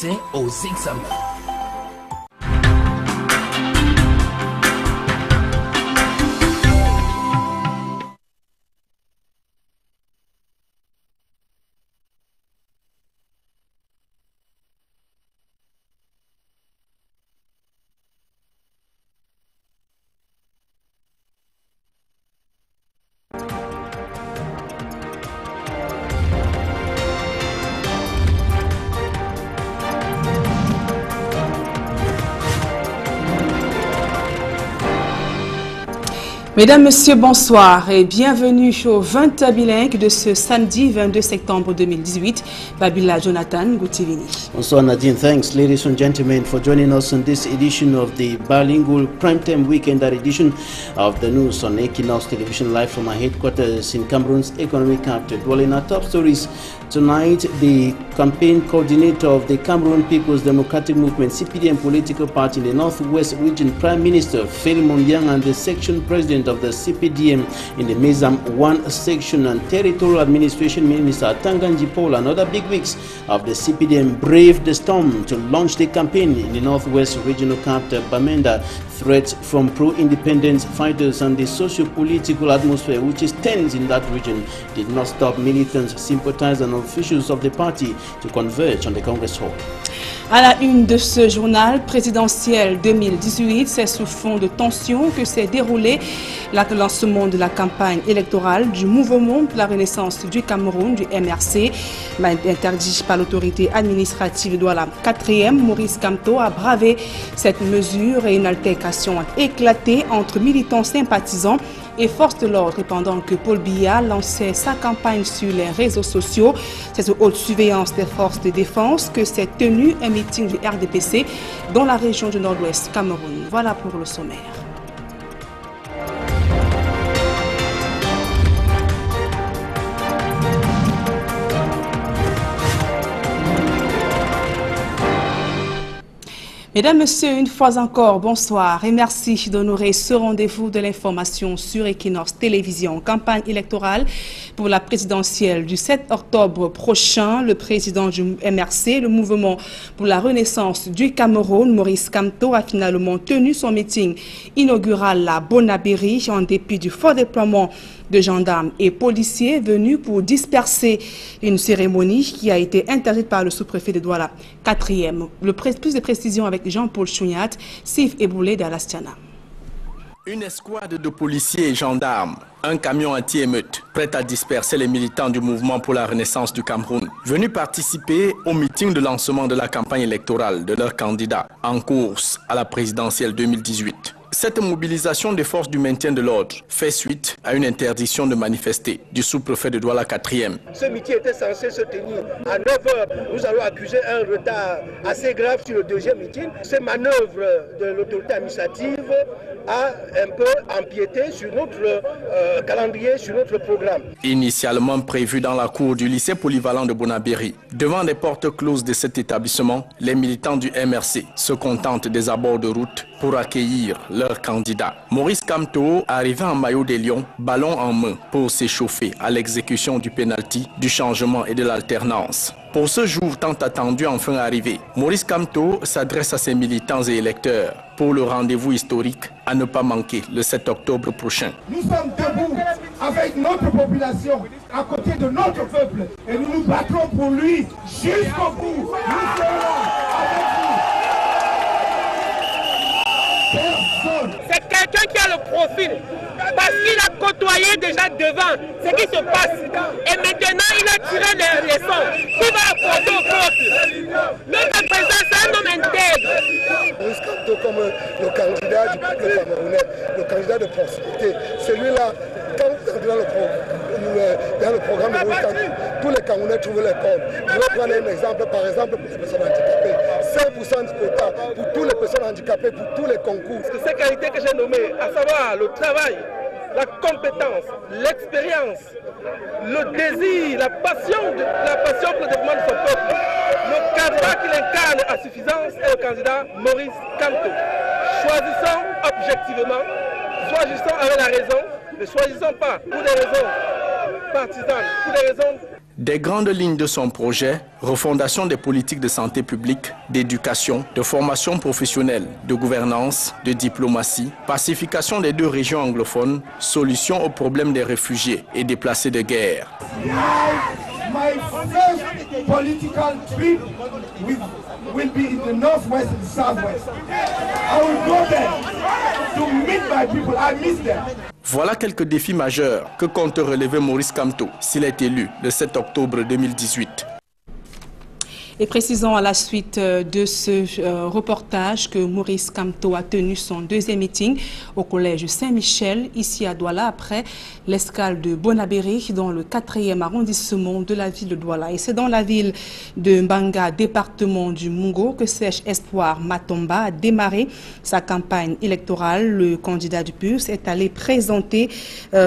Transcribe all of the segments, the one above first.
l'accès aux examens. Mesdames, Messieurs, bonsoir et bienvenue au 20 bilingue de ce samedi 22 septembre 2018. Babila Jonathan Goutivini. Bonsoir Nadine, thanks ladies and gentlemen for joining us on this edition of the bilingual primetime weekend edition of the news on Equinox Television live from our headquarters in Cameroon's economic capital. Well, in our top stories tonight, the campaign coordinator of the Cameroon People's Democratic Movement, CPDM political party in the Northwest region, Prime Minister Philemon Yang, and the section president of the CPDM in the Mezam 1 section and Territorial Administration Minister Tanganji Paul and other bigwigs of the CPDM braved the storm to launch the campaign in the Northwest regional capital Bamenda. Threats from pro-independence fighters and the socio-political atmosphere which is tense in that region did not stop militants, sympathizers and officials of the party to converge on the Congress Hall. À la une de ce journal présidentiel 2018, c'est sous fond de tension que s'est déroulé le lancement de la campagne électorale du Mouvement pour la Renaissance du Cameroun, du MRC, interdit par l'autorité administrative de Douala. 4e, Maurice Kamto a bravé cette mesure et une altercation a éclaté entre militants sympathisants et forces de l'ordre pendant que Paul Biya lançait sa campagne sur les réseaux sociaux. C'est sous haute surveillance des forces de défense que s'est tenu un meeting du RDPC dans la région du Nord-Ouest Cameroun. Voilà pour le sommaire. Mesdames, Messieurs, une fois encore, bonsoir et merci d'honorer ce rendez-vous de l'information sur Equinox Télévision. Campagne électorale pour la présidentielle du 7 octobre prochain. Le président du MRC, le Mouvement pour la Renaissance du Cameroun, Maurice Kamto, a finalement tenu son meeting inaugural à Bonabéry en dépit du fort déploiement de gendarmes et policiers venus pour disperser une cérémonie qui a été interdite par le sous-préfet de Douala. 4e. Plus de précisions avec Jean-Paul Chouniat, Sif Eboulé d'Alastiana. Une escouade de policiers et gendarmes, un camion anti-émeute, prêt à disperser les militants du Mouvement pour la Renaissance du Cameroun, venus participer au meeting de lancement de la campagne électorale de leur candidat en course à la présidentielle 2018. Cette mobilisation des forces du maintien de l'ordre fait suite à une interdiction de manifester du sous-préfet de Douala 4e. Ce meeting était censé se tenir à 9h. Nous allons accuser un retard assez grave sur le deuxième meeting. Ces manœuvres de l'autorité administrative a un peu empiété sur notre calendrier, sur notre programme. Initialement prévu dans la cour du lycée polyvalent de Bonabéry, devant les portes closes de cet établissement, les militants du MRC se contentent des abords de route pour accueillir leur candidat. Maurice Kamto, arrivé en maillot des Lions, ballon en main pour s'échauffer à l'exécution du pénalty, du changement et de l'alternance. Pour ce jour tant attendu enfin arrivé, Maurice Kamto s'adresse à ses militants et électeurs pour le rendez-vous historique à ne pas manquer le 7 octobre prochain. Nous sommes debout avec notre population, à côté de notre peuple, et nous nous battrons pour lui jusqu'au bout. Nous serons là avec vous. C'est quelqu'un qui a le profil, parce qu'il a côtoyé déjà devant ce qui se passe. Et maintenant, il a tiré les leçons. Il va apporter au peuple. Notre président, c'est un homme intègre. Maurice Kamto comme le candidat du peuple camerounais, le candidat de proximité, celui-là, quand dans le programme de Maurice Kamto, tous les Camerounais trouvent les comptes. Je vais prendre un exemple, par exemple, pour les personnes handicapées. 5% de quota pour toutes les personnes handicapées, pour tous les concours. Ces qualités que j'ai nommées, à savoir le travail, la compétence, l'expérience, le désir, la passion pour le développement de son peuple. Le candidat qu'il incarne à suffisance est le candidat Maurice Kamto. Choisissons objectivement, choisissons avec la raison, ne choisissons pas pour des raisons partisanes, pour des raisons Des grandes lignes de son projet, refondation des politiques de santé publique, d'éducation, de formation professionnelle, de gouvernance, de diplomatie, pacification des deux régions anglophones, solution aux problèmes des réfugiés et déplacés de guerre. My first political trip will be in the northwest and southwest. I will go there to meet my people. I miss them. Voilà quelques défis majeurs que compte relever Maurice Kamto s'il est élu le 7 octobre 2018. Et précisons à la suite de ce reportage que Maurice Kamto a tenu son deuxième meeting au collège Saint-Michel, ici à Douala, après l'escale de Bonabéry, dans le 4e arrondissement de la ville de Douala. Et c'est dans la ville de Mbanga, département du Mungo, que Sèche Espoir Matomba a démarré sa campagne électorale. Le candidat du PURS est allé présenter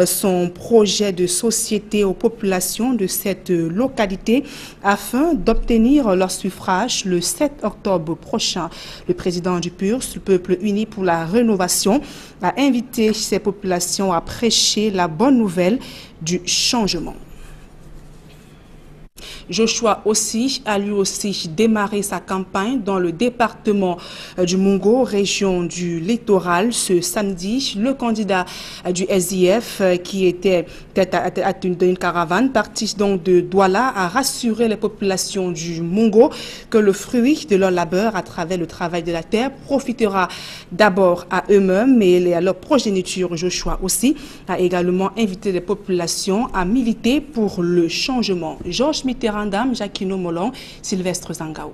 son projet de société aux populations de cette localité afin d'obtenir leur suffrage le 7 octobre prochain. Le président du PURS, le Peuple uni pour la rénovation, a invité ces populations à prêcher la bonne nouvelle du changement. Joshua aussi a lui aussi démarré sa campagne dans le département du Mungo, région du littoral. Ce samedi, le candidat du SDF qui était à une caravane parti donc de Douala a rassuré les populations du Mungo que le fruit de leur labeur à travers le travail de la terre profitera d'abord à eux-mêmes et à leur progéniture. Joshua aussi a également invité les populations à militer pour le changement. Georges Mitterrand, Jacquino Molon, Sylvestre Zangaou.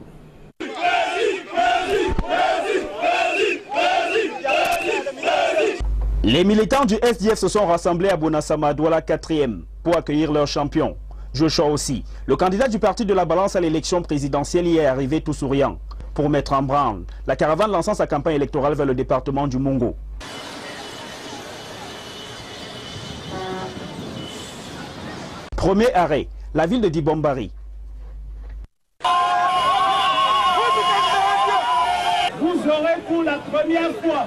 Les militants du SDF se sont rassemblés à Bonasama, Douala 4e, pour accueillir leur champion. Joshua aussi, le candidat du parti de la balance à l'élection présidentielle, y est arrivé tout souriant pour mettre en branle la caravane lançant sa campagne électorale vers le département du Mungo. Premier arrêt, la ville de Dibombari. Vous aurez pour la première fois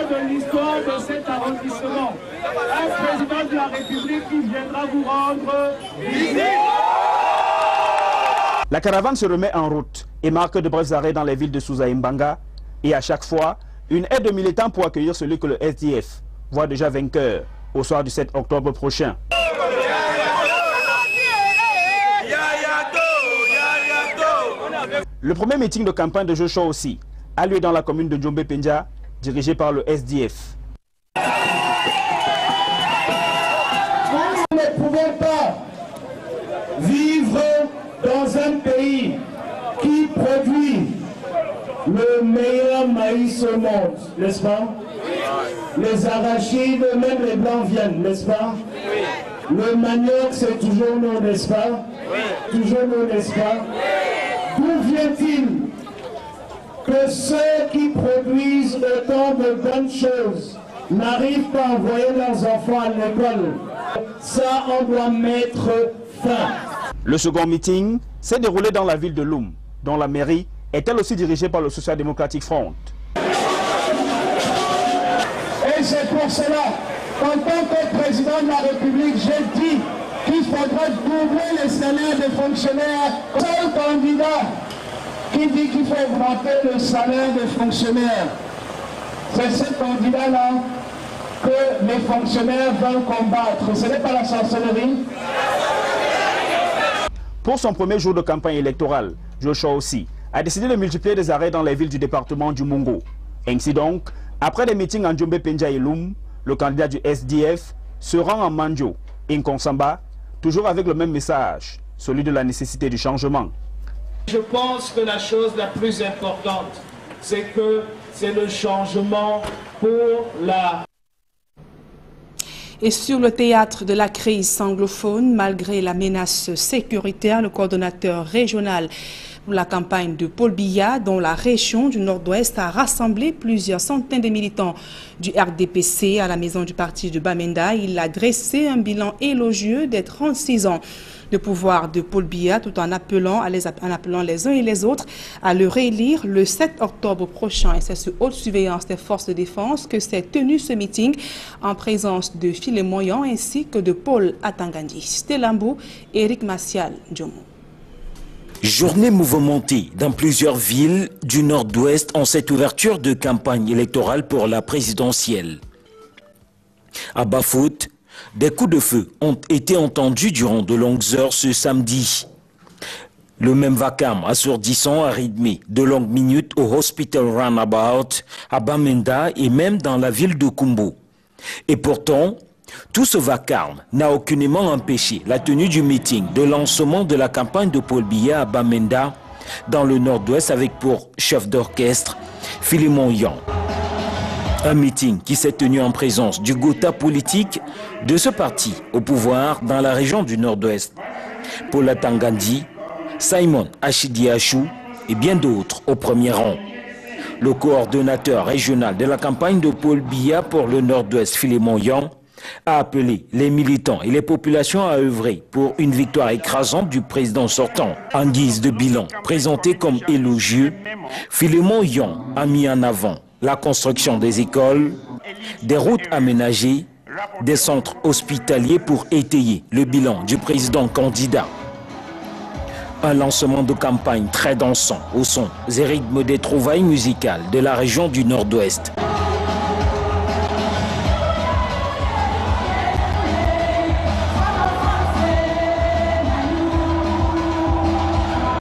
de l'histoire de cet arrondissement, un président de la République qui viendra vous rendre visite. La caravane se remet en route et marque de brefs arrêts dans les villes de Souza et Mbanga. Et à chaque fois, une aide de militants pour accueillir celui que le SDF voit déjà vainqueur au soir du 7 octobre prochain. Le premier meeting de campagne de Joshua aussi a lieu dans la commune de Djombe Penja, dirigé par le SDF. Nous ne pouvons pas vivre dans un pays qui produit le meilleur maïs au monde, n'est-ce pas? Les arachides, même les blancs viennent, n'est-ce pas? Le manioc, c'est toujours nous, n'est-ce pas? Toujours nous, n'est-ce pas? D'où vient-il que ceux qui produisent autant de bonnes choses n'arrivent pas à envoyer leurs enfants à l'école? Ça, on doit mettre fin. Le second meeting s'est déroulé dans la ville de Loum, dont la mairie est elle aussi dirigée par le Social Democratic Front. Et c'est pour cela qu'en tant que président de la République, j'ai dit qu'il faudra doubler les salaires des fonctionnaires. Seul candidat qui dit qu'il faut augmenter le salaire des fonctionnaires, c'est ce candidat-là que les fonctionnaires veulent combattre. Ce n'est pas la sorcellerie. Pour son premier jour de campagne électorale, Joshua aussi a décidé de multiplier des arrêts dans les villes du département du Mungo. Ainsi donc, après des meetings en Djombe Penja et Loum, le candidat du SDF se rend en Manjo et Nkonsamba, toujours avec le même message, celui de la nécessité du changement. Je pense que la chose la plus importante, c'est que c'est le changement pour la... Et sur le théâtre de la crise anglophone, malgré la menace sécuritaire, le coordonnateur régional La campagne de Paul Biya, dont la région du Nord-Ouest a rassemblé plusieurs centaines de militants du RDPC à la maison du parti de Bamenda. Il a dressé un bilan élogieux des 36 ans de pouvoir de Paul Biya, tout en appelant les uns et les autres à le réélire le 7 octobre prochain. Et c'est sous haute surveillance des forces de défense que s'est tenu ce meeting en présence de Philémon Yon ainsi que de Paul Atangandi. Stélambo et Eric Macial Djomo. Journée mouvementée dans plusieurs villes du Nord-Ouest en cette ouverture de campagne électorale pour la présidentielle. À Bafouth, des coups de feu ont été entendus durant de longues heures ce samedi. Le même vacarme assourdissant a rythmé de longues minutes au Hospital Runabout, à Bamenda et même dans la ville de Kumbo. Et pourtant, tout ce vacarme n'a aucunement empêché la tenue du meeting de lancement de la campagne de Paul Biya à Bamenda, dans le Nord-Ouest, avec pour chef d'orchestre Philémon Yon. Un meeting qui s'est tenu en présence du Gotha politique de ce parti au pouvoir dans la région du Nord-Ouest. Paul Atangandi, Simon Achidiachou et bien d'autres au premier rang. Le coordonnateur régional de la campagne de Paul Biya pour le Nord-Ouest, Philémon Yon, a appelé les militants et les populations à œuvrer pour une victoire écrasante du président sortant. En guise de bilan présenté comme élogieux, Philémon Yon a mis en avant la construction des écoles, des routes aménagées, des centres hospitaliers pour étayer le bilan du président candidat. Un lancement de campagne très dansant au son et rythme des trouvailles musicales de la région du Nord-Ouest.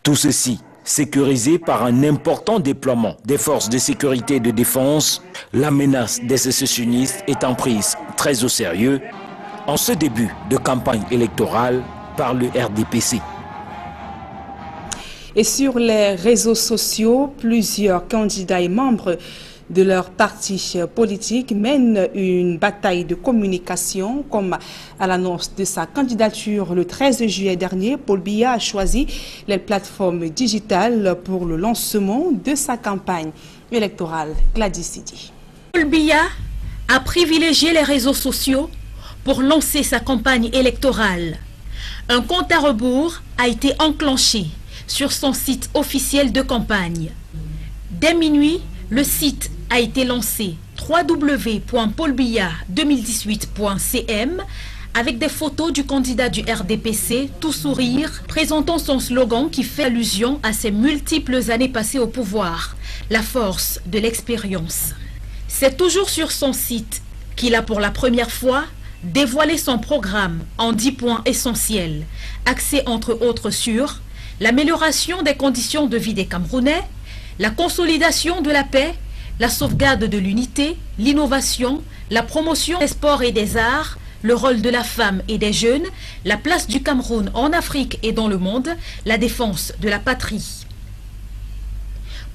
Tout ceci sécurisé par un important déploiement des forces de sécurité et de défense, la menace des sécessionnistes étant prise très au sérieux en ce début de campagne électorale par le RDPC. Et sur les réseaux sociaux, plusieurs candidats et membres de leur parti politique mènent une bataille de communication. Comme à l'annonce de sa candidature le 13 juillet dernier, Paul Biya a choisi les plateformes digitales pour le lancement de sa campagne électorale. Gladys Sidi. Paul Biya a privilégié les réseaux sociaux pour lancer sa campagne électorale. Un compte à rebours a été enclenché sur son site officiel de campagne. Dès minuit, le site a été lancé www.paulbiya2018.cm avec des photos du candidat du RDPC, tout sourire, présentant son slogan qui fait allusion à ses multiples années passées au pouvoir, la force de l'expérience. C'est toujours sur son site qu'il a pour la première fois dévoilé son programme en 10 points essentiels, axés entre autres sur l'amélioration des conditions de vie des Camerounais, la consolidation de la paix, la sauvegarde de l'unité, l'innovation, la promotion des sports et des arts, le rôle de la femme et des jeunes, la place du Cameroun en Afrique et dans le monde, la défense de la patrie.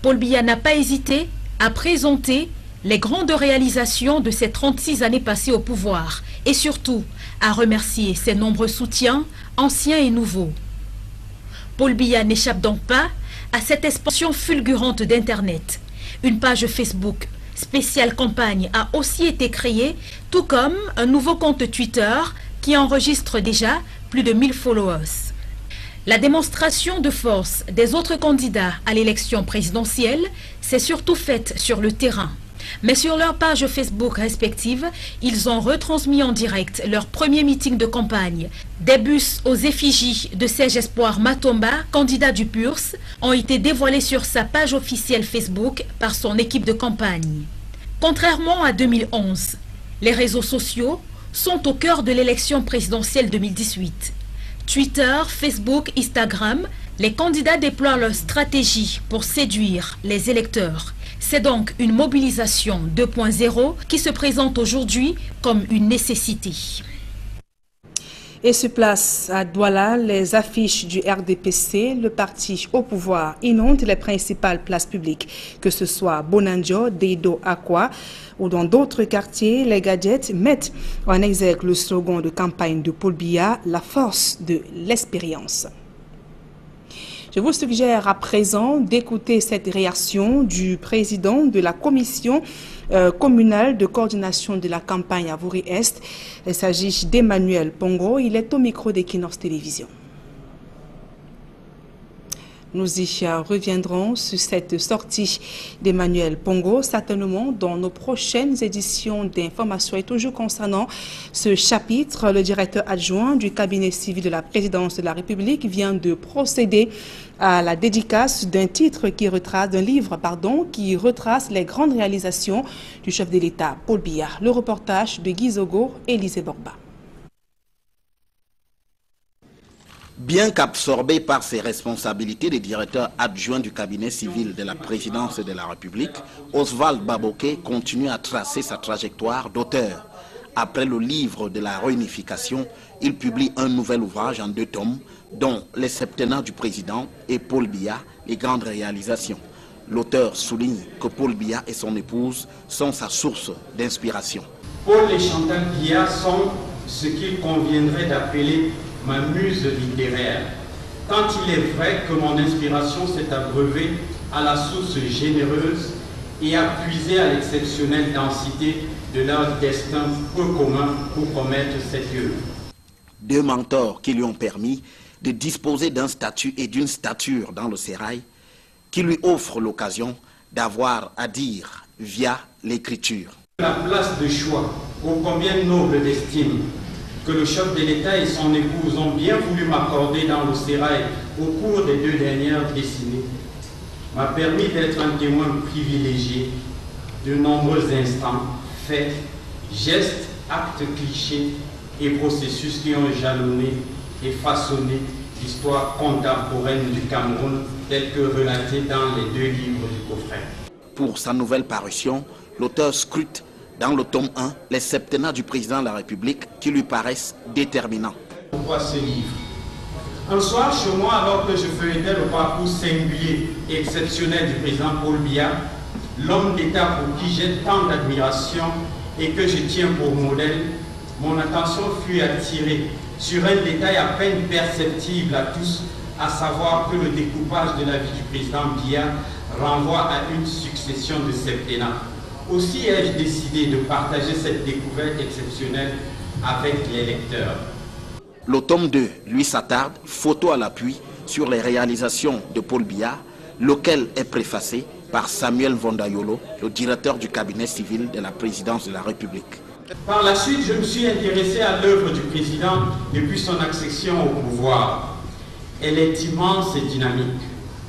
Paul Biya n'a pas hésité à présenter les grandes réalisations de ses 36 années passées au pouvoir et surtout à remercier ses nombreux soutiens, anciens et nouveaux. Paul Biya n'échappe donc pas à cette expansion fulgurante d'Internet. Une page Facebook spéciale campagne a aussi été créée, tout comme un nouveau compte Twitter qui enregistre déjà plus de 1000 followers. La démonstration de force des autres candidats à l'élection présidentielle s'est surtout faite sur le terrain. Mais sur leur page Facebook respective, ils ont retransmis en direct leur premier meeting de campagne. Des bus aux effigies de Serge Espoir Matomba, candidat du PURS, ont été dévoilés sur sa page officielle Facebook par son équipe de campagne. Contrairement à 2011, les réseaux sociaux sont au cœur de l'élection présidentielle 2018. Twitter, Facebook, Instagram, les candidats déploient leur stratégie pour séduire les électeurs. C'est donc une mobilisation 2.0 qui se présente aujourd'hui comme une nécessité. Et se place à Douala, les affiches du RDPC, le parti au pouvoir, inondent les principales places publiques, que ce soit Bonanjo, Deido, Aqua ou dans d'autres quartiers. Les gadgets mettent en exergue le slogan de campagne de Paul Biya, la force de l'expérience. Je vous suggère à présent d'écouter cette réaction du président de la commission communale de coordination de la campagne Avouri-Est. Il s'agit d'Emmanuel Pongo. Il est au micro d'Equinox Télévision. Nous y reviendrons sur cette sortie d'Emmanuel Pongo, certainement dans nos prochaines éditions d'information. Et toujours concernant ce chapitre, le directeur adjoint du cabinet civil de la présidence de la République vient de procéder à la dédicace d'un livre qui retrace les grandes réalisations du chef de l'État, Paul Biya. Le reportage de Guy Zogo et Élisée Borba. Bien qu'absorbé par ses responsabilités de directeur adjoint du cabinet civil de la présidence de la République, Oswald Baboké continue à tracer sa trajectoire d'auteur. Après le livre de la réunification, il publie un nouvel ouvrage en 2 tomes, dont Les septennats du président et Paul Biya, les grandes réalisations. L'auteur souligne que Paul Biya et son épouse sont sa source d'inspiration. Paul et Chantal Biya sont ce qu'il conviendrait d'appeler ma muse littéraire, tant il est vrai que mon inspiration s'est abreuvée à la source généreuse et a puisé à l'exceptionnelle densité de leur destin peu commun pour commettre cette œuvre. 2 mentors qui lui ont permis de disposer d'un statut et d'une stature dans le sérail, qui lui offrent l'occasion d'avoir à dire via l'écriture. La place de choix, ô combien noble d'estime, que le chef de l'État et son épouse ont bien voulu m'accorder dans le sérail au cours des 2 dernières décennies, m'a permis d'être un témoin privilégié de nombreux instants, faits, gestes, actes clichés et processus qui ont jalonné et façonné l'histoire contemporaine du Cameroun telle que relatée dans les 2 livres du coffret. Pour sa nouvelle parution, l'auteur scrute dans le tome 1 les septennats du président de la République qui lui paraissent déterminants. Pourquoi ce livre? Un soir, chez moi, alors que je feuilletais le parcours singulier et exceptionnel du président Paul Biya, l'homme d'État pour qui j'ai tant d'admiration et que je tiens pour modèle, mon attention fut attirée sur un détail à peine perceptible à tous, à savoir que le découpage de la vie du président Biya renvoie à une succession de septennats. Aussi ai-je décidé de partager cette découverte exceptionnelle avec les lecteurs. Le tome 2 lui s'attarde, photo à l'appui, sur les réalisations de Paul Biya, lequel est préfacé par Samuel Vondayolo, le directeur du cabinet civil de la présidence de la République. Par la suite, je me suis intéressé à l'œuvre du président depuis son accession au pouvoir. Elle est immense et dynamique.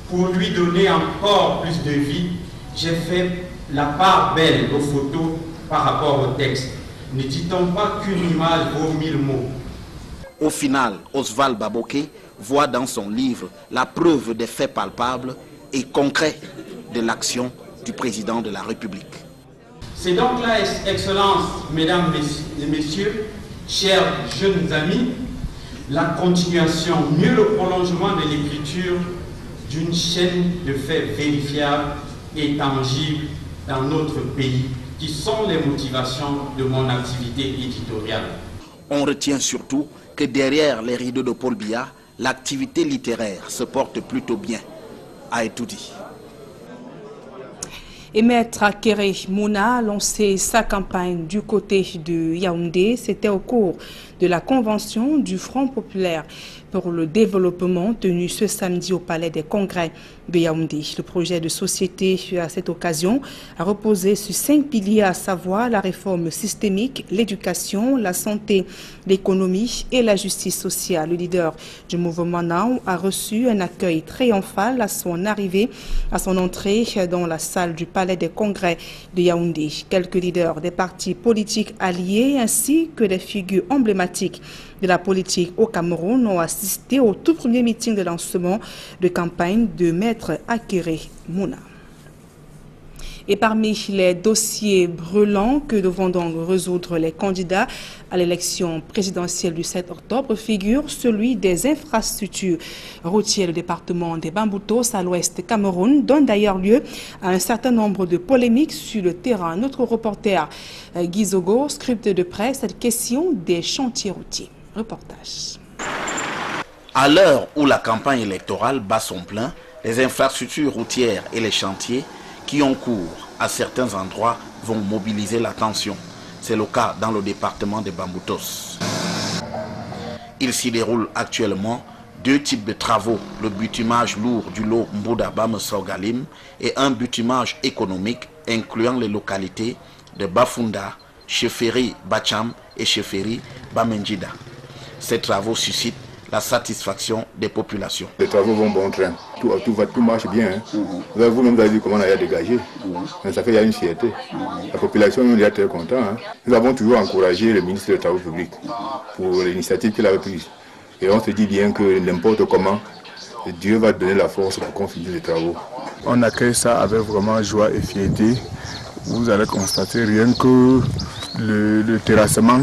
Pour lui donner encore plus de vie, j'ai fait la part belle aux photos par rapport au texte. Ne dit-on pas qu'une image vaut 1000 mots? Au final, Oswald Baboké voit dans son livre la preuve des faits palpables et concrets de l'action du président de la République. C'est donc là, Excellences, Mesdames et Messieurs, chers jeunes amis, la continuation, mieux le prolongement de l'écriture d'une chaîne de faits vérifiables et tangibles dans notre pays, qui sont les motivations de mon activité éditoriale. On retient surtout que derrière les rideaux de Paul Biya, l'activité littéraire se porte plutôt bien, a tout dit. Et Maître Akere Mouna a lancé sa campagne du côté de Yaoundé. C'était au cours de la convention du Front populaire pour le développement tenue ce samedi au Palais des Congrès de Yaoundé. Le projet de société à cette occasion a reposé sur 5 piliers, à savoir la réforme systémique, l'éducation, la santé, l'économie et la justice sociale. Le leader du mouvement Now a reçu un accueil triomphal à son arrivée, à son entrée dans la salle du Palais des Congrès de Yaoundé. Quelques leaders des partis politiques alliés ainsi que des figures emblématiques de la politique au Cameroun ont assisté au tout premier meeting de lancement de campagne de Maître Akere Mouna. Et parmi les dossiers brûlants que devront donc résoudre les candidats à l'élection présidentielle du 7 octobre figure celui des infrastructures routières. Le département des Bamboutos à l'ouest Cameroun donne d'ailleurs lieu à un certain nombre de polémiques sur le terrain. Notre reporter Guy Zogo scripte de près cette question des chantiers routiers. Reportage. À l'heure où la campagne électorale bat son plein, les infrastructures routières et les chantiers qui ont cours à certains endroits vont mobiliser l'attention. C'est le cas dans le département de Bamboutos. Il s'y déroule actuellement 2 types de travaux, le bitumage lourd du lot Mbouda-Bam-Sogalim et un bitumage économique incluant les localités de Bafunda, Cheferi Bacham et Cheferi Bamenjida. Ces travaux suscitent la satisfaction des populations. Les travaux vont bon train, tout marche bien. Hein. Vous-même avez vu comment on a dégagé. Mais ça fait qu'il y a une fierté. La population est très contente. Hein. Nous avons toujours encouragé le ministre des Travaux publics pour l'initiative qu'il avait prise. Et on se dit bien que n'importe comment, Dieu va donner la force pour qu'on finisse les travaux. On accueille ça avec vraiment joie et fierté. Vous allez constater rien que le terrassement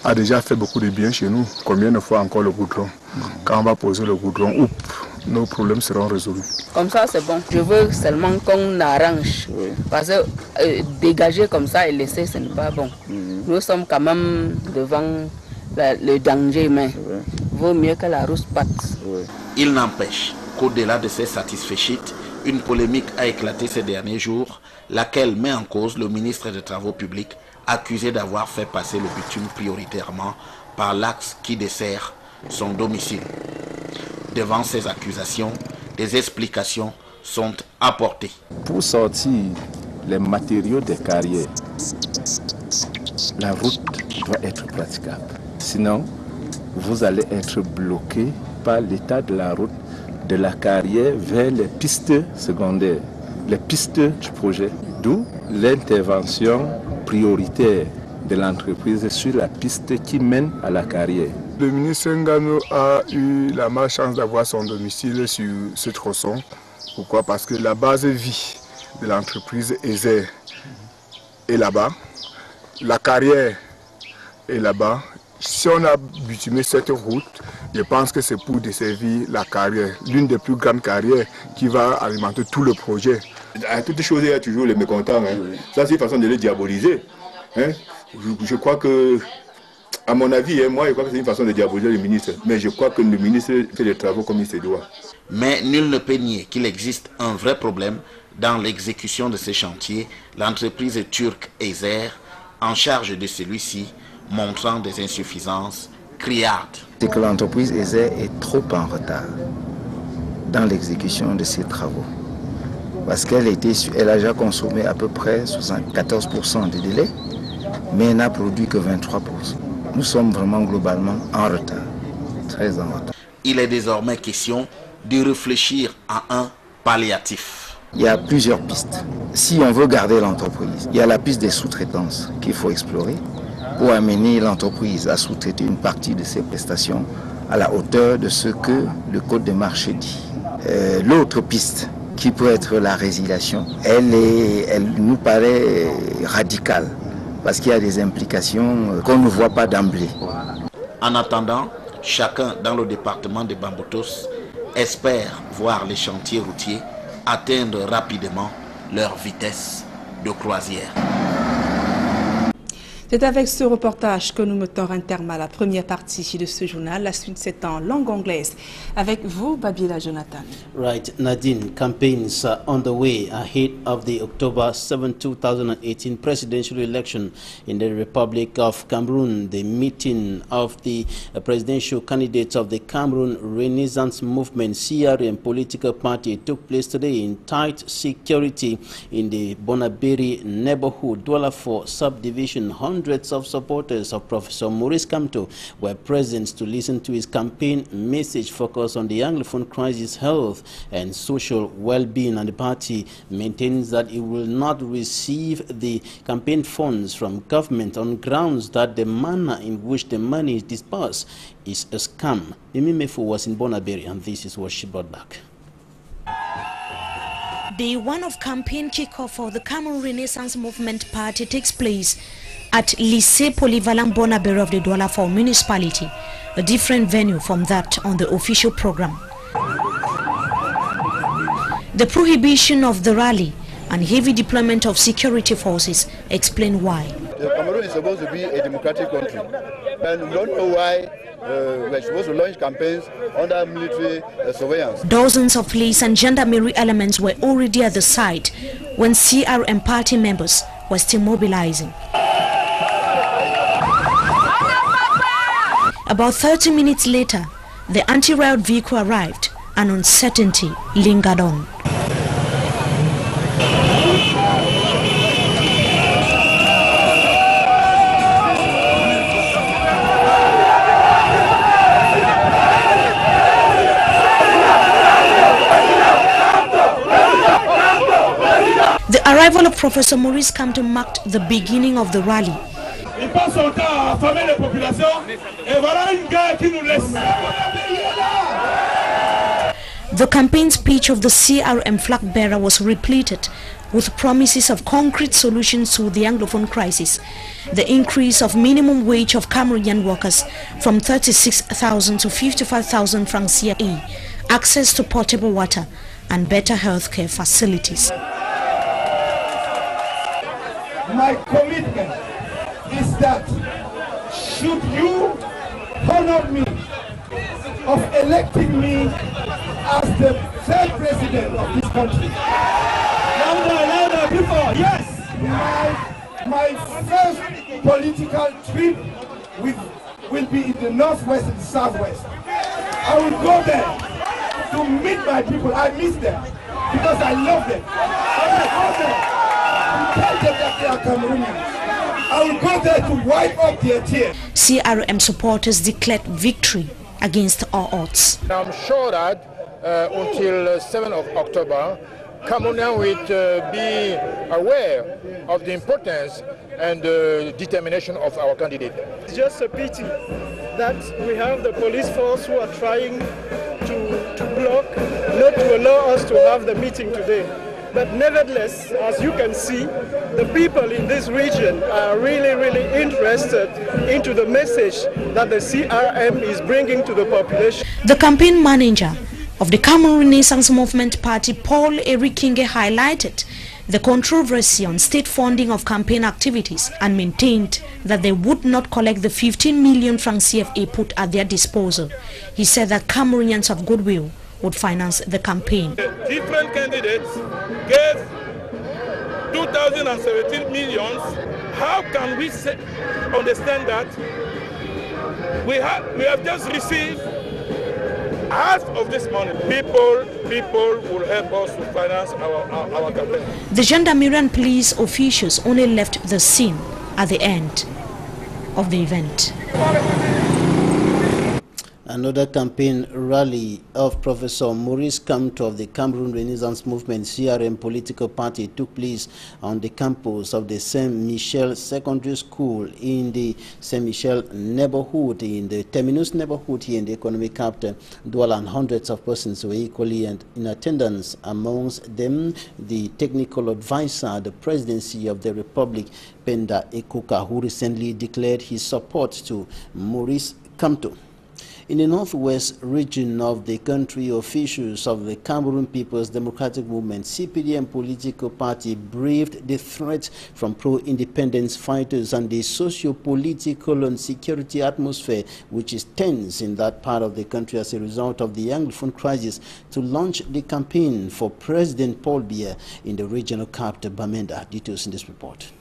a déjà fait beaucoup de bien chez nous. Combien de fois encore le goudron? Quand on va poser le goudron, nos problèmes seront résolus. Comme ça, c'est bon. Je veux seulement qu'on arrange. Oui. Parce que dégager comme ça et laisser, ce n'est pas bon. Nous sommes quand même devant le danger, mais vaut mieux que la rousse passe. Il n'empêche qu'au-delà de ces satisfaits, une polémique a éclaté ces derniers jours, laquelle met en cause le ministre des Travaux publics, accusé d'avoir fait passer le bitume prioritairement par l'axe qui dessert son domicile. Devant ces accusations, des explications sont apportées. Pour sortir les matériaux des carrières, la route doit être praticable. Sinon, vous allez être bloqué par l'état de la route de la carrière vers les pistes secondaires, les pistes du projet. D'où l'intervention prioritaire de l'entreprise sur la piste qui mène à la carrière. Le ministre Ngano a eu la malchance d'avoir son domicile sur ce tronçon. Pourquoi? Parce que la base vie de l'entreprise ESER est là-bas. La carrière est là-bas. Si on a bitumé cette route, je pense que c'est pour desservir la carrière, l'une des plus grandes carrières qui va alimenter tout le projet. À toutes choses, il y a toujours les mécontents. Hein. Ça, c'est une façon de les diaboliser. Hein. Je crois que, à mon avis, moi, je crois que c'est une façon de diaboliser le ministre. Mais je crois que le ministre fait les travaux comme il se doit. Mais nul ne peut nier qu'il existe un vrai problème dans l'exécution de ces chantiers. L'entreprise turque ESER, en charge de celui-ci, montrant des insuffisances criardes. C'est que l'entreprise ESER est trop en retard dans l'exécution de ces travaux. Parce qu'elle a déjà consommé à peu près 74% de délai, mais elle n'a produit que 23%. Nous sommes vraiment globalement en retard, très en retard. Il est désormais question de réfléchir à un palliatif. Il y a plusieurs pistes. Si on veut garder l'entreprise, il y a la piste des sous-traitances qu'il faut explorer pour amener l'entreprise à sous-traiter une partie de ses prestations à la hauteur de ce que le code des marchés dit. L'autre piste, qui peut être la résiliation, elle nous paraît radicale parce qu'il y a des implications qu'on ne voit pas d'emblée. En attendant, chacun dans le département de Bamboutos espère voir les chantiers routiers atteindre rapidement leur vitesse de croisière. C'est avec ce reportage que nous mettons un terme à la première partie de ce journal. La suite, c'est en langue anglaise. Avec vous, Babiela Jonathan. Right, Nadine, campaigns are on the way ahead of the October 7, 2018 presidential election in the Republic of Cameroon. The meeting of the presidential candidates of the Cameroon Renaissance Movement, CRM political party, took place today in tight security in the Bonaberi neighborhood, Douala-4 subdivision. Hundreds of supporters of Professor Maurice Kamto were present to listen to his campaign message focused on the Anglophone crisis, health and social well-being, and the party maintains that it will not receive the campaign funds from government on grounds that the manner in which the money is dispersed is a scam. Mimi Mefu was in Bonaberi, and this is what she brought back. Day one of campaign kickoff for the Cameroon Renaissance Movement Party takes place at Lycée Polyvalent Bonaberi of the Douala-4 municipality, a different venue from that on the official program. The prohibition of the rally and heavy deployment of security forces explain why. The Cameroon is supposed to be a democratic country, and we don't know why we're supposed to launch campaigns under military surveillance. Dozens of police and gendarmerie elements were already at the site when CRM party members were still mobilizing. About 30 minutes later, the anti-riot vehicle arrived and uncertainty lingered on. The arrival of Professor Maurice Kamto marked the beginning of the rally. The campaign speech of the CRM flag bearer was repleted with promises of concrete solutions to the Anglophone crisis, the increase of minimum wage of Cameroonian workers from 36,000 to 55,000 francs CFA, access to potable water and better healthcare facilities. My commitment is that should you honor me of electing me as the third president of this country, yes, my first political trip will be in the northwest and southwest. I will go there to meet my people. I miss them because I love them. Tell them that they are Cameroonians. I will go there to wipe up their tears. CRM supporters declared victory against all odds. I'm sure that until 7th of October, Cameroonians will be aware of the importance and determination of our candidate. It's just a pity that we have the police force who are trying to block, not to allow us to have the meeting today. But nevertheless, as you can see, the people in this region are really interested into the message that the CRM is bringing to the population. The campaign manager of the Cameroon Renaissance Movement Party, Paul Eric Kinge, highlighted the controversy on state funding of campaign activities and maintained that they would not collect the 15 million francs CFA put at their disposal. He said that Cameroonians of goodwill would finance the campaign. Different candidates gave 2017 millions. How can we understand that? We have just received half of this money. People will help us to finance our campaign. The Gendarmerie police officials only left the scene at the end of the event. Another campaign rally of Professor Maurice Kamto of the Cameroon Renaissance Movement CRM political party took place on the campus of the Saint-Michel Secondary School in the Saint-Michel neighborhood, in the Terminus neighborhood here in the economic capital, Douala, and hundreds of persons were equally in attendance, amongst them the technical advisor, the presidency of the Republic, Penda Ekuka, who recently declared his support to Maurice Kamto. In the northwest region of the country, officials of the Cameroon People's Democratic Movement, CPDM political party, braved the threat from pro-independence fighters and the socio-political and security atmosphere which is tense in that part of the country as a result of the Anglophone crisis to launch the campaign for President Paul Biya in the regional capital, Bamenda. Details in this report.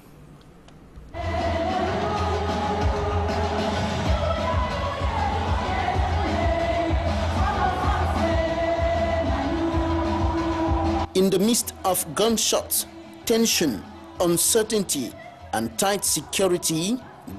In the midst of gunshots, tension, uncertainty, and tight security,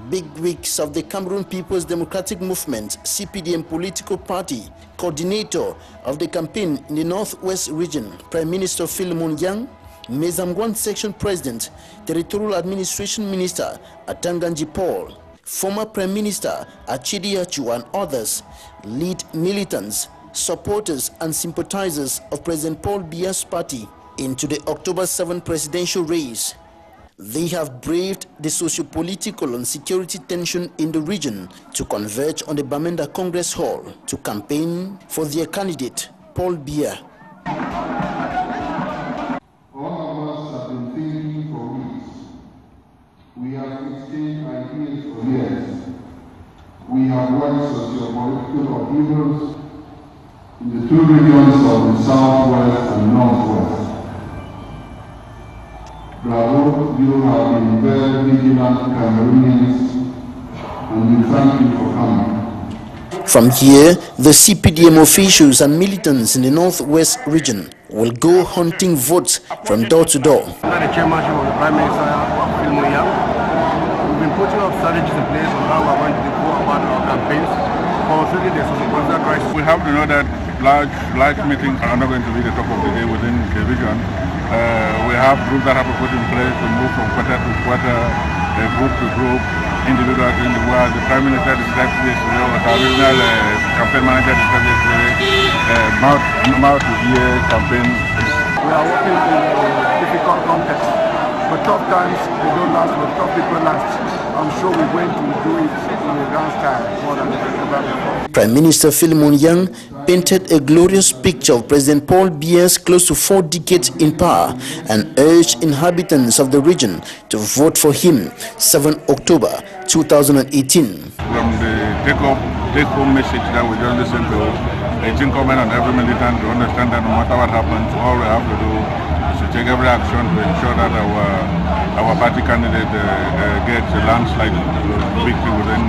bigwigs of the Cameroon People's Democratic Movement, CPDM political party, coordinator of the campaign in the Northwest region, Prime Minister Philemon Yang, Mezamgwan Section President, Territorial Administration Minister Atanganji Paul, former Prime Minister Achidi Achu, and others lead militants, supporters and sympathizers of President Paul Biya's party into the October 7 presidential race. They have braved the socio-political and security tension in the region to converge on the Bamenda Congress Hall to campaign for their candidate, Paul Biya. All of us have been thinking for weeks. We have exchanged ideas for years. We have worked Bravo, you have been very vigilant Cameroonians, and we thank you for coming. From here, the CPDM officials and militants in the Northwest region will go hunting votes from door to door. Under the chairmanship of the Prime Minister, we've been putting up strategies in place on how we're going to go about our campaigns, considering the social crisis. We have to know that large meetings are not going to be the top of the day within the region. We have groups that have to put in place to move from quarter to quarter, group to group, individual to individual. The Prime Minister described yesterday, or the original campaign manager described yesterday, mouth to ear campaign. We are working in a difficult context, but tough times they don't last, but tough people last. I'm sure we're going to do it in a grand style more than ever before. Prime Minister Philemon Yang painted a glorious picture of President Paul Biya's close to 4 decades in power and urged inhabitants of the region to vote for him 7 October 2018. From the take-home message that we just listened to, it's incumbent on every militant to understand that no matter what happens, all we have to do is to take every action to ensure that our party candidate gets a landslide victory within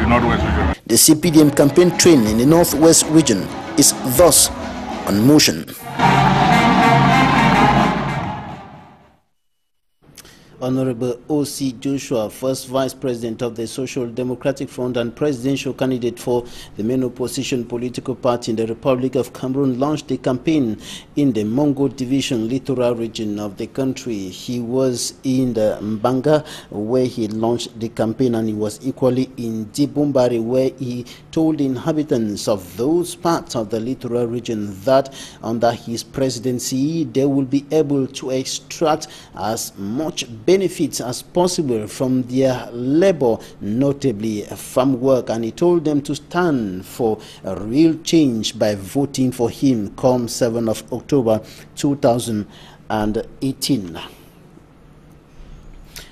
the Northwest region. The CPDM campaign train in the Northwest region is thus on motion. Honorable O.C. Joshua, first Vice President of the Social Democratic Front and presidential candidate for the main opposition political party in the Republic of Cameroon, launched a campaign in the Mongo Division littoral region of the country. He was in the Mbanga, where he launched the campaign, and he was equally in Dibumbari, where he told the inhabitants of those parts of the littoral region that under his presidency they will be able to extract as much benefits as possible from their labor, notably farm work, and he told them to stand for a real change by voting for him come 7th of October 2018.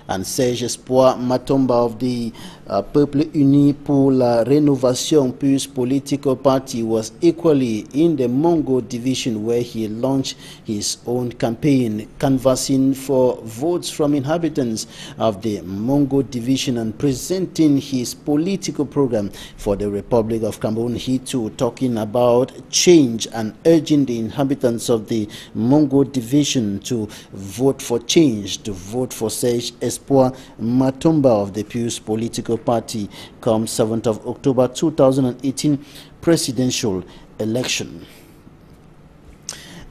And Serge Espoir Matomba of the Peuple Uni pour la Rénovation Plus political party was equally in the Mongo division, where he launched his own campaign canvassing for votes from inhabitants of the Mongo division and presenting his political program for the Republic of Cameroon. He too talking about change and urging the inhabitants of the Mongo division to vote for change, to vote for Serge Espoir Matomba of the Pius political party come 7th of October 2018 presidential election.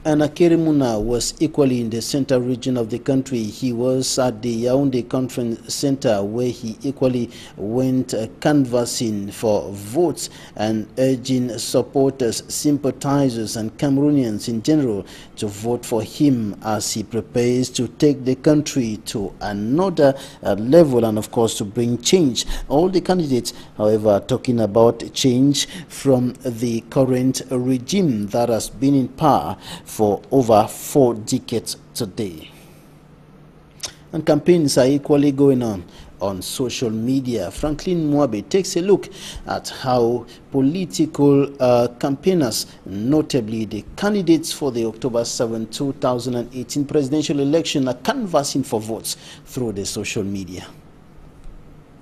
And Akerimuna was equally in the central region of the country. He was at the Yaoundé Conference Center, where he equally went canvassing for votes and urging supporters, sympathizers, and Cameroonians in general to vote for him as he prepares to take the country to another level and, of course, to bring change. All the candidates, however, are talking about change from the current regime that has been in power for over 4 decades today. And campaigns are equally going on social media. Franklin Mwabe takes a look at how political campaigners, notably the candidates for the October 7, 2018 presidential election, are canvassing for votes through the social media.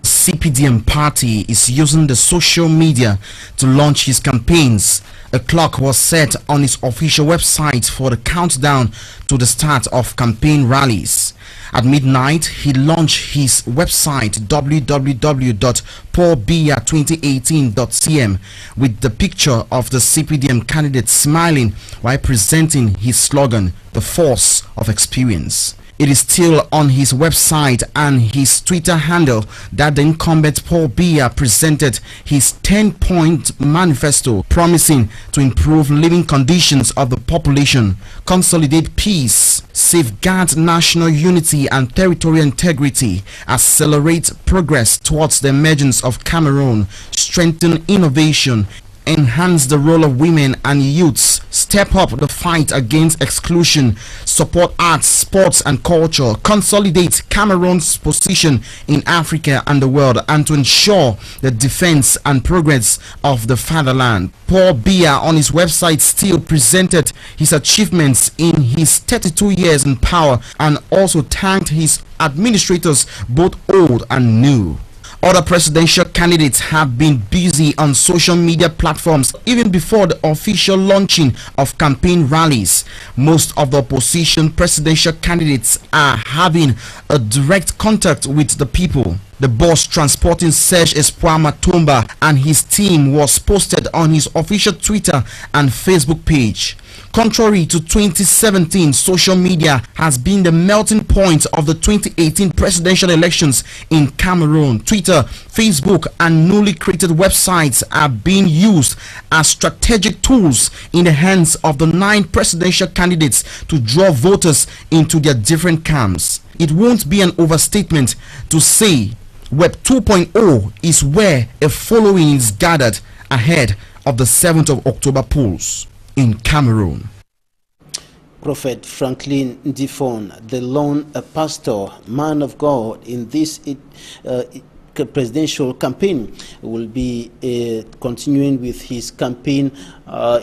CPDM party is using the social media to launch his campaigns. A clock was set on his official website for the countdown to the start of campaign rallies. At midnight, he launched his website www.paulbiya2018.cm with the picture of the CPDM candidate smiling while presenting his slogan, "The Force of Experience." It is still on his website and his Twitter handle that the incumbent Paul Biya presented his 10-point manifesto promising to improve living conditions of the population, consolidate peace, safeguard national unity and territorial integrity, accelerate progress towards the emergence of Cameroon, strengthen innovation, enhance the role of women and youths, step up the fight against exclusion, support arts, sports and culture, consolidate Cameroon's position in Africa and the world, and to ensure the defense and progress of the fatherland. Paul Biya on his website still presented his achievements in his 32 years in power and also thanked his administrators, both old and new. Other presidential candidates have been busy on social media platforms even before the official launching of campaign rallies. Most of the opposition presidential candidates are having a direct contact with the people. The bus transporting Serge Espoir Matomba and his team was posted on his official Twitter and Facebook page. Contrary to 2017, social media has been the melting point of the 2018 presidential elections in Cameroon. Twitter, Facebook and newly created websites are being used as strategic tools in the hands of the 9 presidential candidates to draw voters into their different camps. It won't be an overstatement to say Web 2.0 is where a following is gathered ahead of the 7th of October polls in Cameroon. Prophet Franklin Ndifon, the lone pastor, man of God in this presidential campaign, will be continuing with his campaign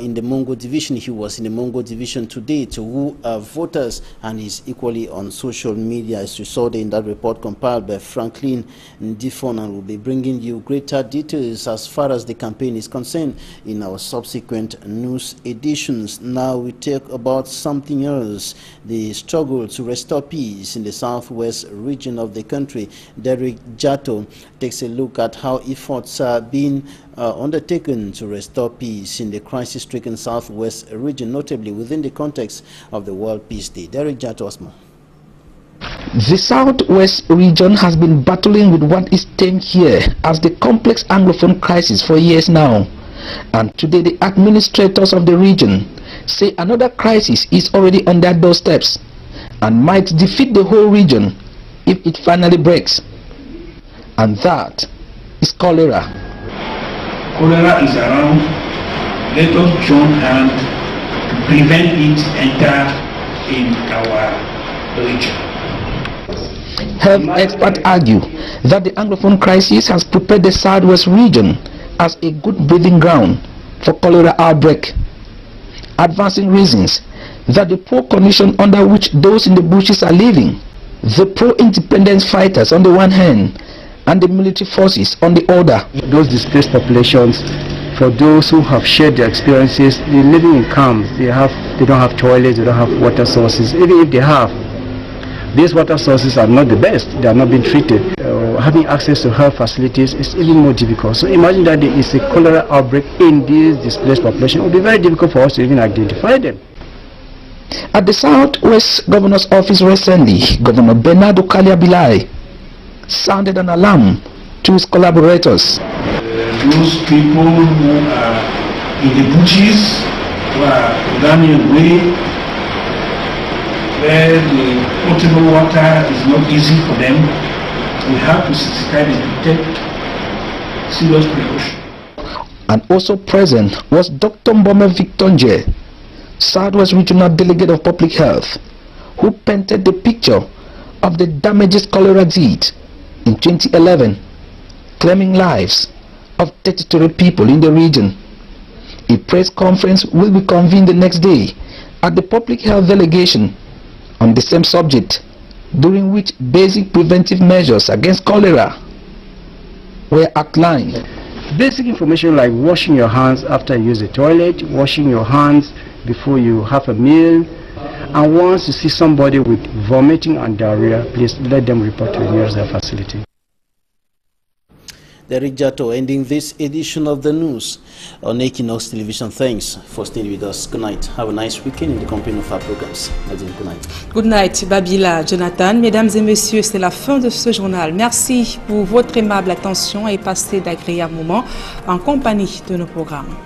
in the Mongo division. He was in the Mongo division today to woo voters, and is equally on social media, as you saw in that report compiled by Franklin Ndifon, and will be bringing you greater details as far as the campaign is concerned in our subsequent news editions. Now we talk about something else, the struggle to restore peace in the southwest region of the country. Derek Jato takes a look at how efforts are being undertaken to restore peace in the crisis-stricken southwest region, notably within the context of the World Peace Day. Derek Jato Osmo. The southwest region has been battling with what is termed here as the complex Anglophone crisis for years now. And today the administrators of the region say another crisis is already on their doorsteps and might defeat the whole region if it finally breaks. And that is cholera. Cholera is around. Let us join hands to prevent it enter in our region. Health experts argue that the Anglophone crisis has prepared the southwest region as a good breeding ground for cholera outbreak, advancing reasons that the poor condition under which those in the bushes are living, the pro-independence fighters on the one hand, and the military forces on the other. Those displaced populations, for those who have shared their experiences, they're living in camps. They don't have toilets, they don't have water sources. Even if they have, these water sources are not the best. They are not being treated. Having access to health facilities is even more difficult. So imagine that there is a cholera outbreak in these displaced populations. It will be very difficult for us to even identify them. At the Southwest Governor's Office recently, Governor Bernardo Kaliabilai sounded an alarm to his collaborators. Those people who are in the bushes, who are running away, where the potable water is not easy for them, we have to sensitize and take serious precaution. And also present was Dr. Mbome Victonje, Southwest Regional Delegate of Public Health, who painted the picture of the damages cholera did in 2011, claiming lives of 33 people in the region. A press conference will be convened the next day at the Public Health Delegation on the same subject, during which basic preventive measures against cholera were outlined. Basic information like washing your hands after you use the toilet, washing your hands before you have a meal, and once you see somebody with vomiting and diarrhea, please let them report to the nearest health facility. Derek Jato ending this edition of the news on Equinox Television. Thanks for staying with us. Good night. Have a nice weekend in the company of our programs. Good night. Good night, Babila, Jonathan. Mesdames et messieurs, c'est la fin de ce journal. Merci pour votre aimable attention et passez d'agréables moments en compagnie de nos programmes.